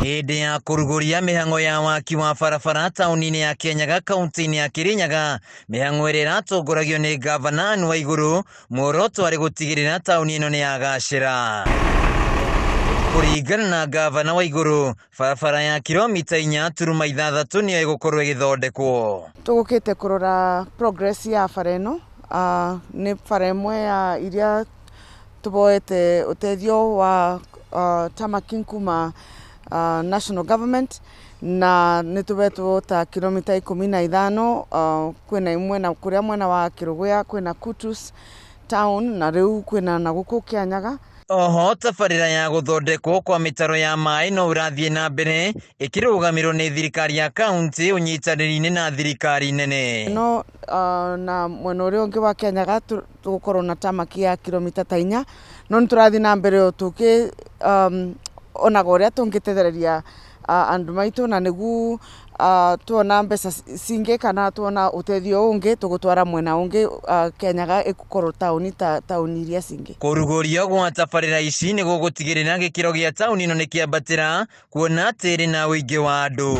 Hĩndĩ ya kũrugũria mĩhang'o ya waki wa barabara taũni-inĩ ya Kirinyaga kaũntĩ-inĩ ya Kirinyaga, mĩhang'o ĩrĩa ĩratongoragio nĩ ngavana Anne Waigũrũ, muoroto arĩ gũtigĩrĩra taũni ĩno nĩ yagacĩra. Kũringana na ngavana Waigũrũ, barabara ya kilomita 4.6 nĩyo ĩgũkorwo ĩgĩthondekwo. Tũgũkĩte kũrora progress ya bara ĩno, nĩ bara ĩmwe ya iria tũboete ũteithio wa tarmacking kuma national government, na nĩ tũbetwo ta kilomita 15, kwĩna mwena kũrĩa mwena wa Kĩrũgũya, kwĩna Kutus town, na rĩu kwĩna na gũkũ Kĩanyaga. Oho tabarĩra ya gũthondekwo kwa mĩtaro ya maĩ no ũrathiĩ na mbere ĩkĩrũgamĩrĩrwo nĩ thirikari ya kaunti ũnyitanĩri-inĩ na thirikari nene. No na mwena ũrĩa ũngĩ wa Kĩanyaga tũgũkorwo na tamaki ya kilomita 4, no nĩ tũrathiĩ na mbere tũkĩ onaga ũrĩa tũngĩtethereria andũ maitũ, na nĩguo tuona mbeca cingĩ kana tuona ũteithio ũngĩ tũgũtwara mwena ũngĩ, Kĩanyaga ĩgũkorwo taũni iria cingĩ. Kũrugũrio gwa tabarĩra ici nĩ gũgũtigĩrĩra gĩkĩro gĩa taũni ĩno nĩ kĩambatĩra, kuona atĩ ĩrĩ na ũingĩ wa andũ.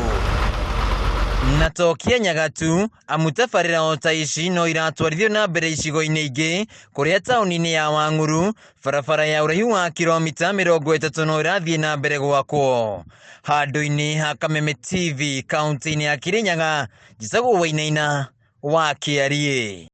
Na to Kĩanyaga tu, amu tabarĩra o ta ici no iratwarithio na mbere icigo-inĩ ingĩ, kũrĩa taũni-inĩ ya Wang'uru barabara ya ũraihu wa kilomita 30 no irathiĩ na mbere gwakwo. Handũ-inĩ ha Kameme TV kaunti-inĩ ya Kirinyaga, Njicagũ Wainaina wa Kĩariĩ.